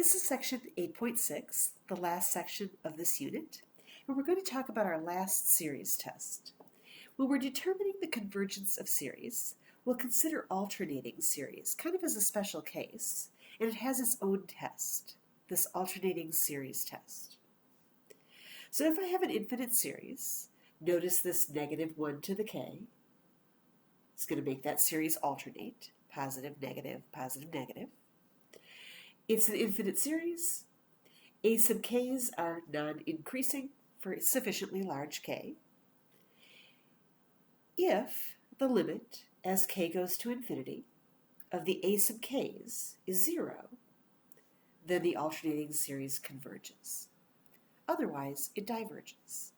This is section 8.6, the last section of this unit, and we're going to talk about our last series test. When we're determining the convergence of series, we'll consider alternating series, kind of as a special case, and it has its own test, this alternating series test. So if I have an infinite series, notice this -1 to the k. It's going to make that series alternate, positive, negative, positive, negative. It's an infinite series. A sub k's are non-increasing for a sufficiently large k. If the limit, as k goes to infinity, of the a sub k's is 0, then the alternating series converges. Otherwise, it diverges.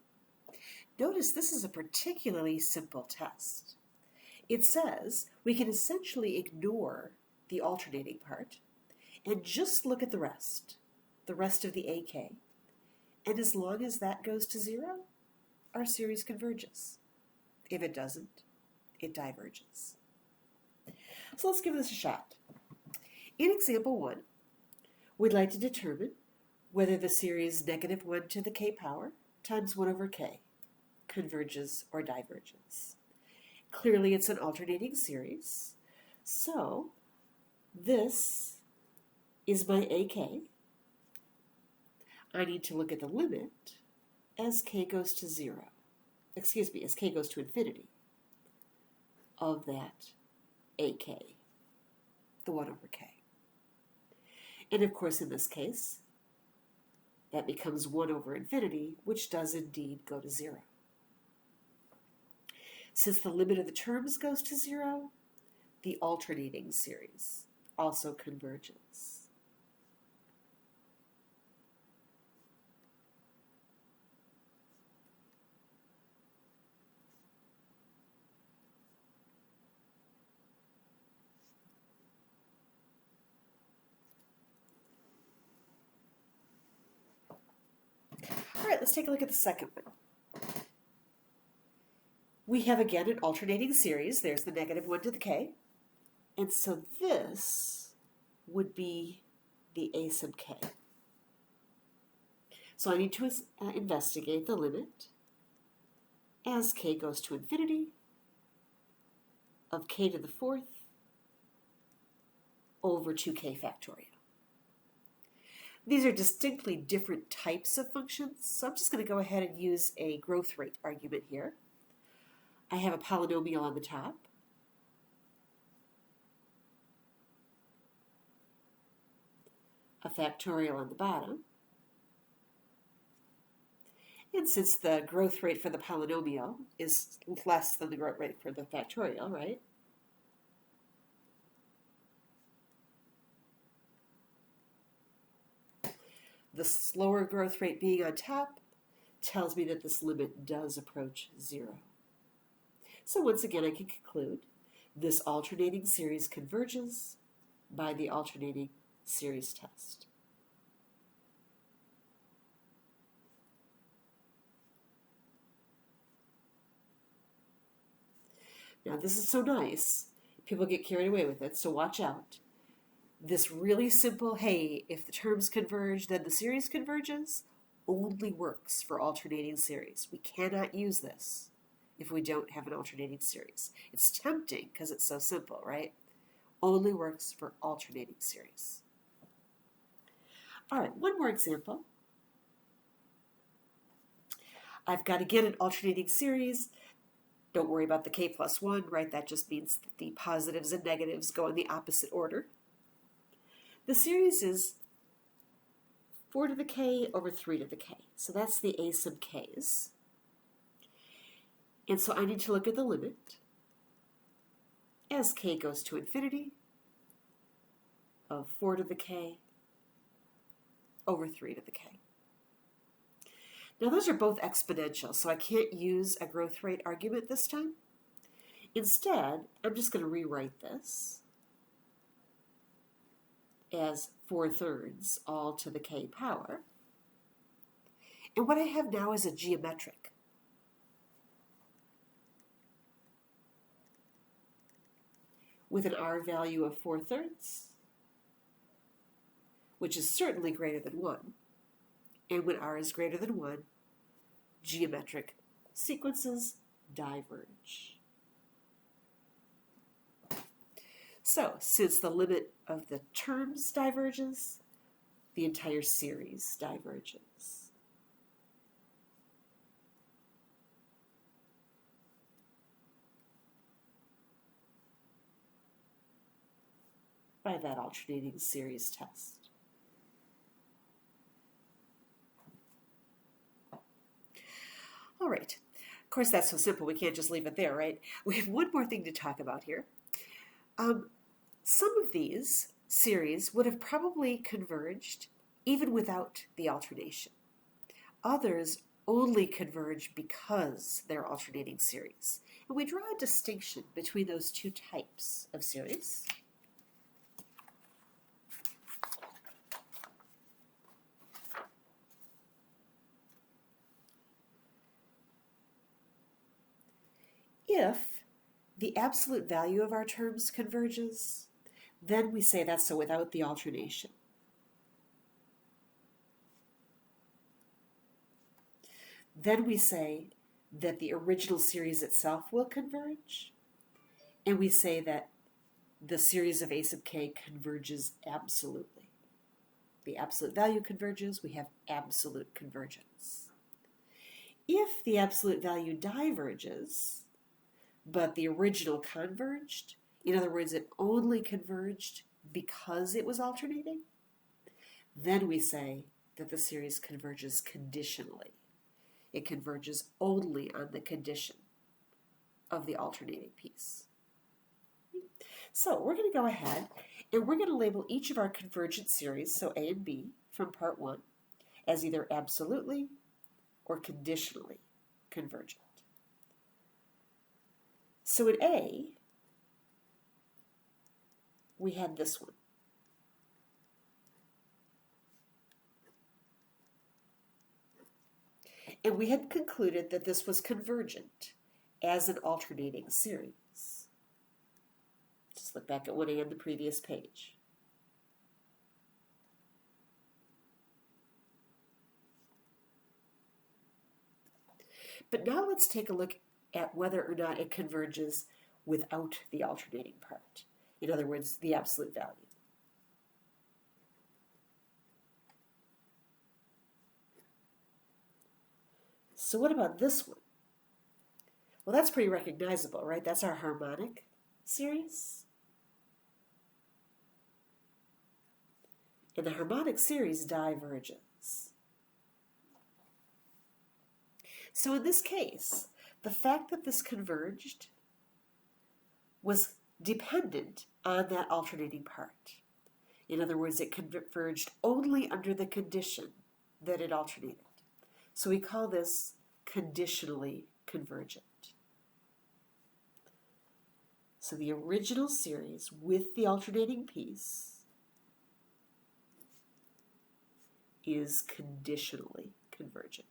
Notice this is a particularly simple test. It says we can essentially ignore the alternating part and just look at the rest of the AK. And as long as that goes to 0, our series converges. If it doesn't, it diverges. So let's give this a shot. In example 1, we'd like to determine whether the series -1 to the k power times 1 over k converges or diverges. Clearly it's an alternating series, so this is my AK. I need to look at the limit as k goes to 0. As k goes to infinity of that AK, the 1 over k. And of course in this case, that becomes 1 over infinity, which does indeed go to 0. Since the limit of the terms goes to 0, the alternating series also converges. All right, let's take a look at the second one. We have again an alternating series. There's the -1 to the k. And so this would be the a sub k. So I need to investigate the limit as k goes to infinity of k to the 4th over 2k factorial. These are distinctly different types of functions, so I'm just going to go ahead and use a growth rate argument here. I have a polynomial on the top. A factorial on the bottom. And since the growth rate for the polynomial is less than the growth rate for the factorial, right? The slower growth rate being on top tells me that this limit does approach 0. So once again, I can conclude this alternating series converges by the alternating series test. Now this is so nice, people get carried away with it, so watch out. This really simple, hey, if the terms converge, then the series converges, only works for alternating series. We cannot use this if we don't have an alternating series. It's tempting because it's so simple, right? Only works for alternating series. All right, one more example. I've got, again, an alternating series. Don't worry about the k plus 1, right? That just means that the positives and negatives go in the opposite order. The series is 4 to the k over 3 to the k. So that's the a sub k's. And so I need to look at the limit as k goes to infinity of 4 to the k over 3 to the k. Now those are both exponential, so I can't use a growth rate argument this time. Instead, I'm just going to rewrite this as 4/3 all to the k power. And what I have now is a geometric. With an r value of 4/3, which is certainly greater than 1. And when r is greater than 1, geometric sequences diverge. So, since the limit of the terms diverges, the entire series diverges. By that alternating series test. All right. Of course, that's so simple. We can't just leave it there, right? We have one more thing to talk about here. Some of these series would have probably converged even without the alternation. Others only converge because they're alternating series. And we draw a distinction between those two types of series. If the absolute value of our terms converges, then we say that's so without the alternation. Then we say that the original series itself will converge, and we say that the series of a sub k converges absolutely. The absolute value converges, we have absolute convergence. If the absolute value diverges, but the original converged, in other words, it only converged because it was alternating, then we say that the series converges conditionally. It converges only on the condition of the alternating piece. So we're going to go ahead and we're going to label each of our convergent series, so A and B from part 1, as either absolutely or conditionally convergent. So in A, we had this one. And we had concluded that this was convergent as an alternating series. Just look back at 1A on the previous page. But now let's take a look at whether or not it converges without the alternating part. In other words, the absolute value. So what about this one? Well, that's pretty recognizable, right? That's our harmonic series. And the harmonic series diverges. So in this case, the fact that this converged was dependent on that alternating part. In other words, it converged only under the condition that it alternated. So we call this conditionally convergent. So the original series with the alternating piece is conditionally convergent.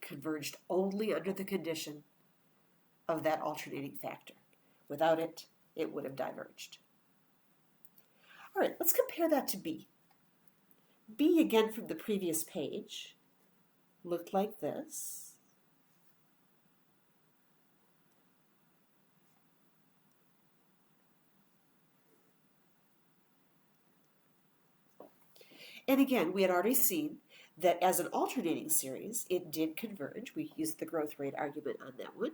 Converged only under the condition of that alternating factor. Without it, it would have diverged. All right, let's compare that to B. B, again from the previous page, looked like this. And again, we had already seen that as an alternating series, it did converge. We used the growth rate argument on that one.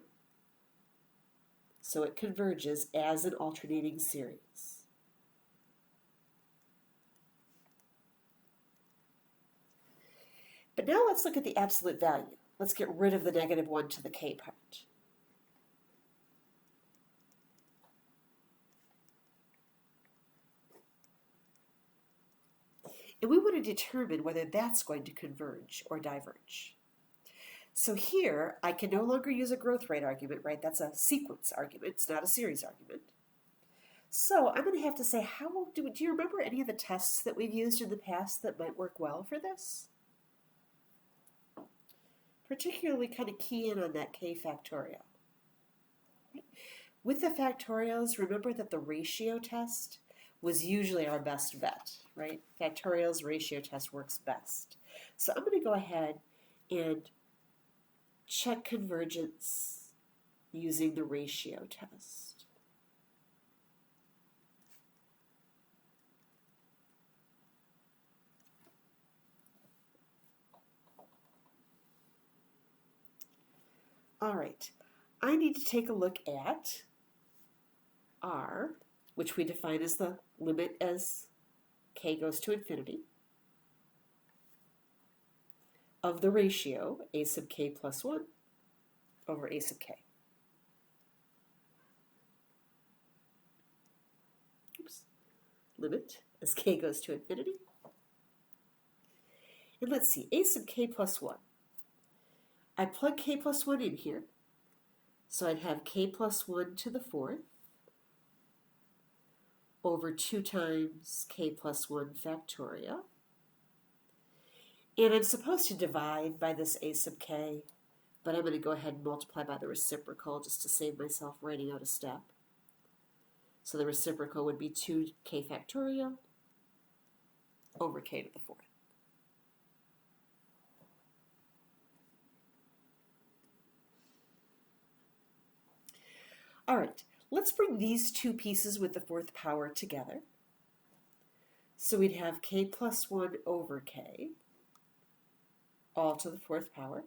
So it converges as an alternating series. But now let's look at the absolute value. Let's get rid of the -1 to the k part. And we want to determine whether that's going to converge or diverge. So here, I can no longer use a growth rate argument, right? That's a sequence argument. It's not a series argument. So I'm going to have to say, do you remember any of the tests that we've used in the past that might work well for this? particularly kind of key in on that k factorial. With the factorials, remember that the ratio test was usually our best bet, right? Factorials ratio test works best. So I'm going to go ahead and check convergence using the ratio test. All right, I need to take a look at R, which we define as the limit as k goes to infinity, of the ratio a sub k plus 1 over a sub k. Oops. Limit as k goes to infinity. And let's see, a sub k plus 1. I plug k plus 1 in here, so I'd have k plus 1 to the 4th over 2 times k plus 1 factorial. And I'm supposed to divide by this a sub k, but I'm going to go ahead and multiply by the reciprocal just to save myself writing out a step. So the reciprocal would be 2k factorial over k to the 4th. All right, let's bring these two pieces with the 4th power together. So we'd have k plus 1 over k, all to the 4th power.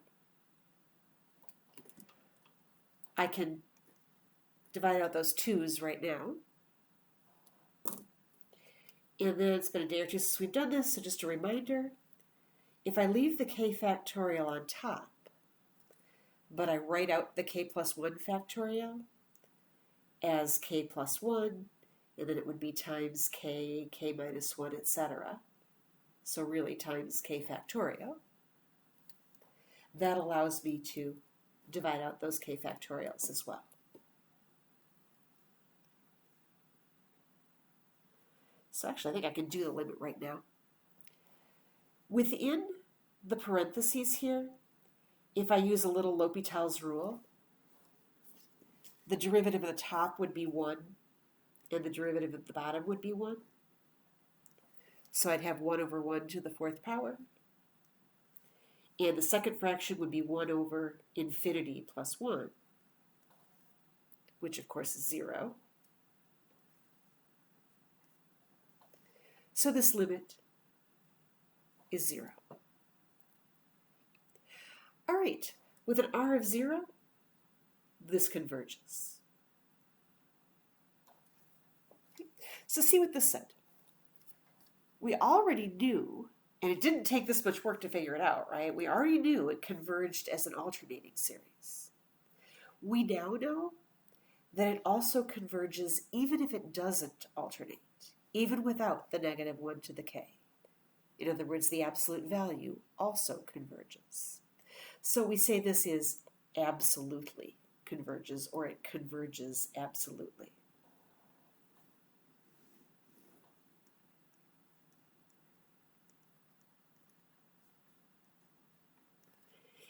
I can divide out those 2's right now. And then it's been a day or two since we've done this, so just a reminder, if I leave the k factorial on top, but I write out the k plus 1 factorial as k plus 1, and then it would be times k, k minus 1, etc. So really times k factorial. That allows me to divide out those k factorials as well. So actually, I think I can do the limit right now. Within the parentheses here, if I use a little L'Hopital's rule, the derivative of the top would be 1, and the derivative of the bottom would be 1. So I'd have 1 over 1 to the 4th power. And the second fraction would be 1 over infinity plus 1, which of course is 0. So this limit is 0. All right, with an R of 0, this converges. So see what this said. We already knew, and it didn't take this much work to figure it out, right? We already knew it converged as an alternating series. We now know that it also converges even if it doesn't alternate, even without the negative 1 to the k. In other words, the absolute value also converges. So we say this is absolutely converges, or it converges absolutely.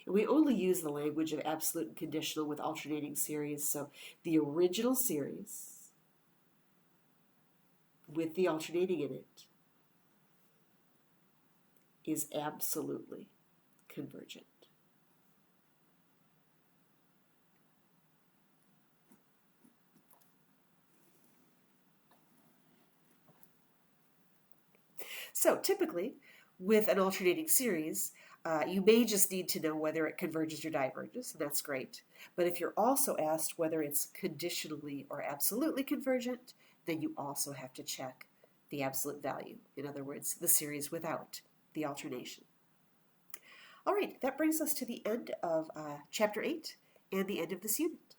And we only use the language of absolute and conditional with alternating series, so the original series with the alternating in it is absolutely convergent. So typically, with an alternating series, you may just need to know whether it converges or diverges, and that's great. But if you're also asked whether it's conditionally or absolutely convergent, then you also have to check the absolute value. In other words, the series without the alternation. All right, that brings us to the end of Chapter 8 and the end of this unit.